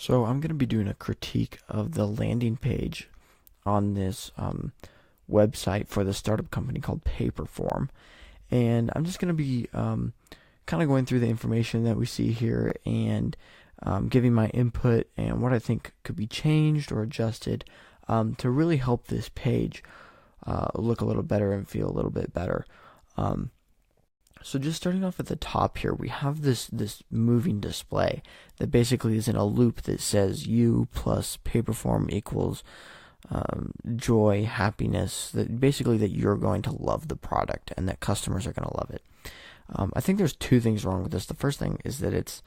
So I'm going to be doing a critique of the landing page on this website for the startup company called Paperform. And I'm just going to be kind of going through the information that we see here and giving my input and what I think could be changed or adjusted to really help this page look a little better and feel a little bit better. Um, so just starting off at the top here, we have this moving display that basically is in a loop that says you plus Paperform equals joy, happiness. That basically that you're going to love the product and that customers are going to love it. I think there's two things wrong with this. The first thing is that it's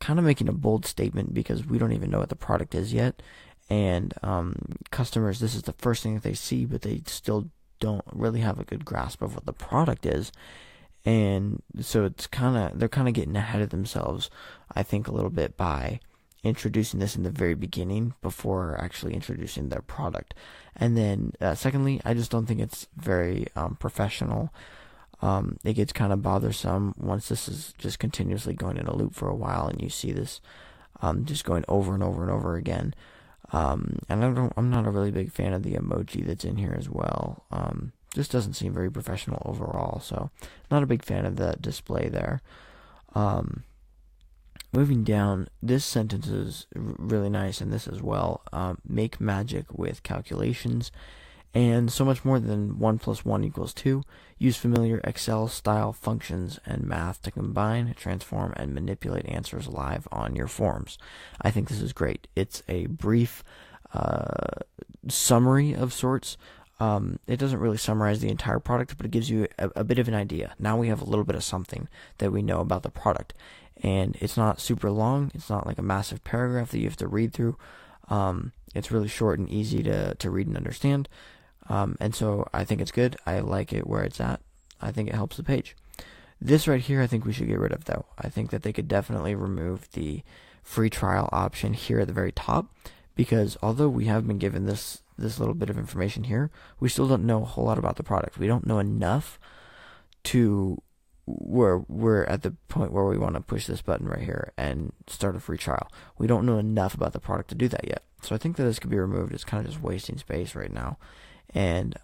kind of making a bold statement because we don't even know what the product is yet, and customers, this is the first thing that they see, but they still don't really have a good grasp of what the product is. And so they're kind of getting ahead of themselves, I think, a little bit by introducing this in the very beginning before actually introducing their product. And then secondly, I just don't think it's very professional. It gets kind of bothersome once this is just continuously going in a loop for a while and you see this just going over and over and over again. And I'm not a really big fan of the emoji that's in here as well. Just doesn't seem very professional overall, so not a big fan of the display there. Moving down, this sentence is really nice, and this as well. Make magic with calculations, and so much more than 1 plus 1 equals 2. Use familiar Excel style functions and math to combine, transform, and manipulate answers live on your forms. I think this is great. It's a brief summary of sorts. It doesn't really summarize the entire product, but it gives you a bit of an idea. Now we have a little bit of something that we know about the product. And it's not super long. It's not like a massive paragraph that you have to read through. It's really short and easy to read and understand. And so I think it's good. I like it where it's at. I think it helps the page. This right here, I think we should get rid of, though. I think that they could definitely remove the free trial option here at the very top, because although we have been given this little bit of information here, we still don't know a whole lot about the product. We don't know enough to where we're at the point where we want to push this button right here and start a free trial. We don't know enough about the product to do that yet. So I think that this could be removed. It's kind of just wasting space right now. And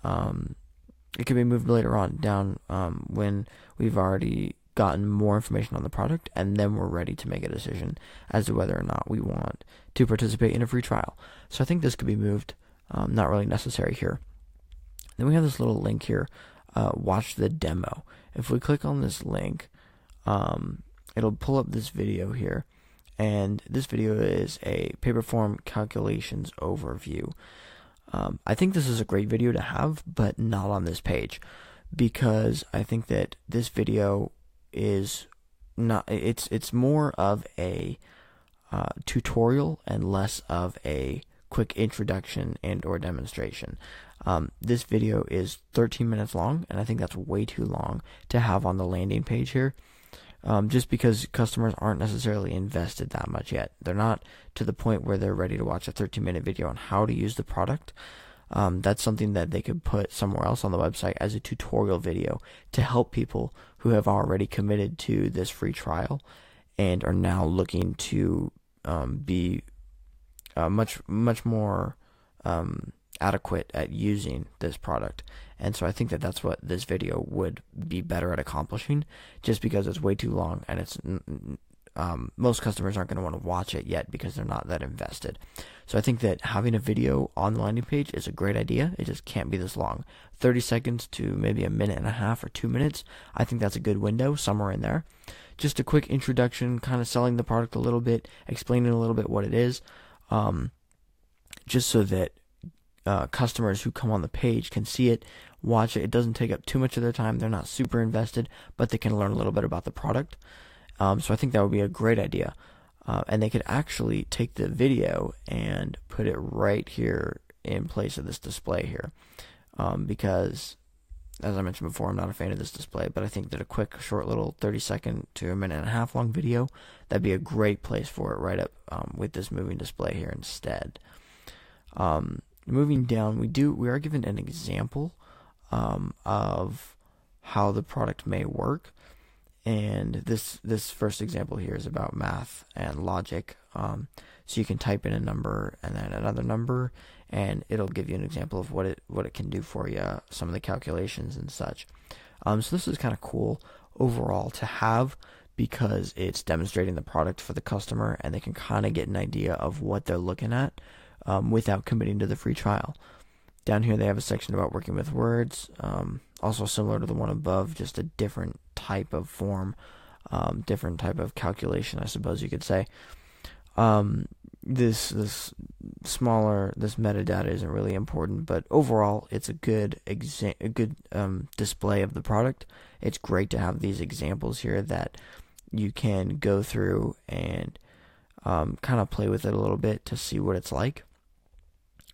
it could be moved later on down when we've already gotten more information on the product, and then we're ready to make a decision as to whether or not we want to participate in a free trial. So I think this could be moved. Not really necessary here. Then we have this little link here, watch the demo. If we click on this link, it'll pull up this video here, and this video is a Paperform calculations overview. I think this is a great video to have, but not on this page, because I think that this video is not. It's more of a tutorial and less of a quick introduction and or demonstration. This video is 13 minutes long, and I think that's way too long to have on the landing page here, just because customers aren't necessarily invested that much yet. They're not to the point where they're ready to watch a 13-minute video on how to use the product. That's something that they could put somewhere else on the website as a tutorial video to help people who have already committed to this free trial and are now looking to be much more adequate at using this product. And so I think that that's what this video would be better at accomplishing, just because it's way too long, and it's most customers aren't going to want to watch it yet because they're not that invested. So I think that having a video on the landing page is a great idea. It just can't be this long. 30 seconds to maybe a minute and a half or 2 minutes. I think that's a good window, somewhere in there. Just a quick introduction, kind of selling the product a little bit, explaining a little bit what it is, just so that customers who come on the page can see it, watch it. It doesn't take up too much of their time. They're not super invested, but they can learn a little bit about the product. So I think that would be a great idea. And they could actually take the video and put it right here in place of this display here. Because, as I mentioned before, I'm not a fan of this display, but I think that a quick, short little 30-second to a minute and a half long video, that'd be a great place for it right up with this moving display here instead. Moving down, we are given an example of how the product may work, And this first example here is about math and logic. So you can type in a number and then another number, and it'll give you an example of what it can do for you, some of the calculations and such. So this is kind of cool overall to have, because it's demonstrating the product for the customer, and they can kind of get an idea of what they're looking at without committing to the free trial. Down here they have a section about working with words, also similar to the one above, just a different type of form, different type of calculation, I suppose you could say. This metadata isn't really important, but overall it's a good display of the product. It's great to have these examples here that you can go through and kind of play with it a little bit to see what it's like.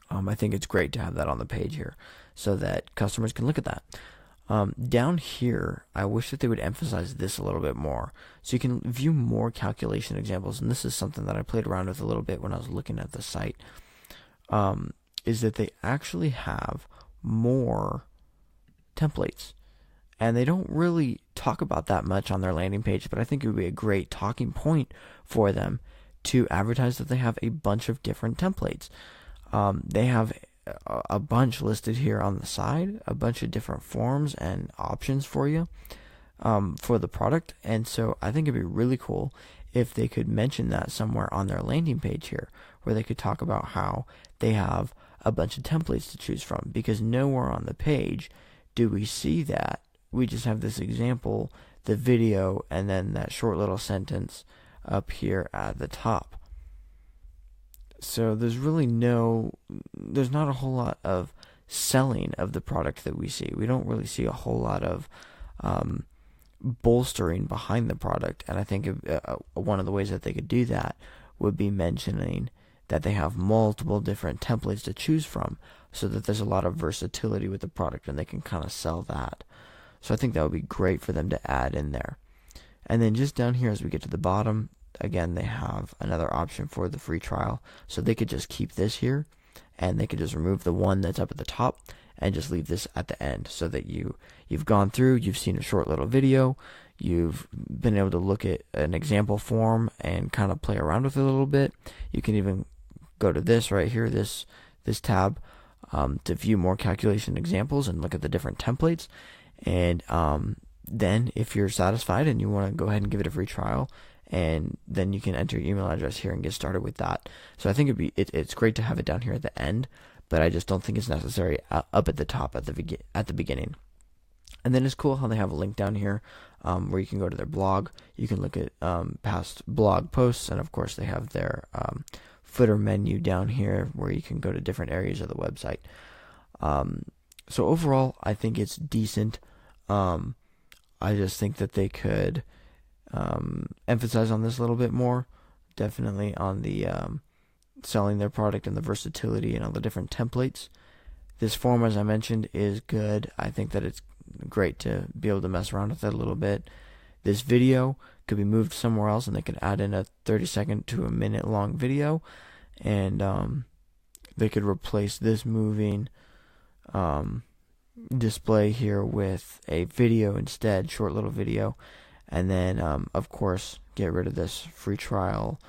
I think it's great to have that on the page here so that customers can look at that. Down here, I wish that they would emphasize this a little bit more. So you can view more calculation examples, and this is something that I played around with a little bit when I was looking at the site, is that they actually have more templates. And they don't really talk about that much on their landing page, but I think it would be a great talking point for them to advertise that they have a bunch of different templates. They have a bunch listed here on the side, a bunch of different forms and options for you for the product. And so I think it'd be really cool if they could mention that somewhere on their landing page here, where they could talk about how they have a bunch of templates to choose from, because nowhere on the page do we see that. We just have this example, the video, and then that short little sentence up here at the top. So there's not a whole lot of selling of the product that we see. We don't really see a whole lot of bolstering behind the product. And I think one of the ways that they could do that would be mentioning that they have multiple different templates to choose from, so that there's a lot of versatility with the product and they can kind of sell that. So I think that would be great for them to add in there. And then just down here as we get to the bottom, again, they have another option for the free trial. So they could just keep this here, and they could just remove the one that's up at the top and just leave this at the end, so that you've gone through, you've seen a short little video, you've been able to look at an example form and kind of play around with it a little bit. You can even go to this right here, this tab, to view more calculation examples and look at the different templates. And then if you're satisfied and you want to go ahead and give it a free trial, and then you can enter your email address here and get started with that. So I think it's great to have it down here at the end, but I just don't think it's necessary up at the top at the beginning. And then it's cool how they have a link down here where you can go to their blog. You can look at past blog posts, and of course they have their footer menu down here where you can go to different areas of the website. So overall, I think it's decent. I just think that they could emphasize on this a little bit more. Definitely on the selling their product and the versatility and all the different templates. This form, as I mentioned, is good. I think that it's great to be able to mess around with it a little bit. This video could be moved somewhere else, and they could add in a 30-second to a minute long video, and they could replace this moving display here with a video instead, short little video. And then, of course, get rid of this free trial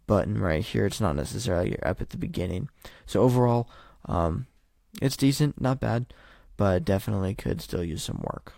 button right here. It's not necessarily up at the beginning. So overall, it's decent, not bad, but definitely could still use some work.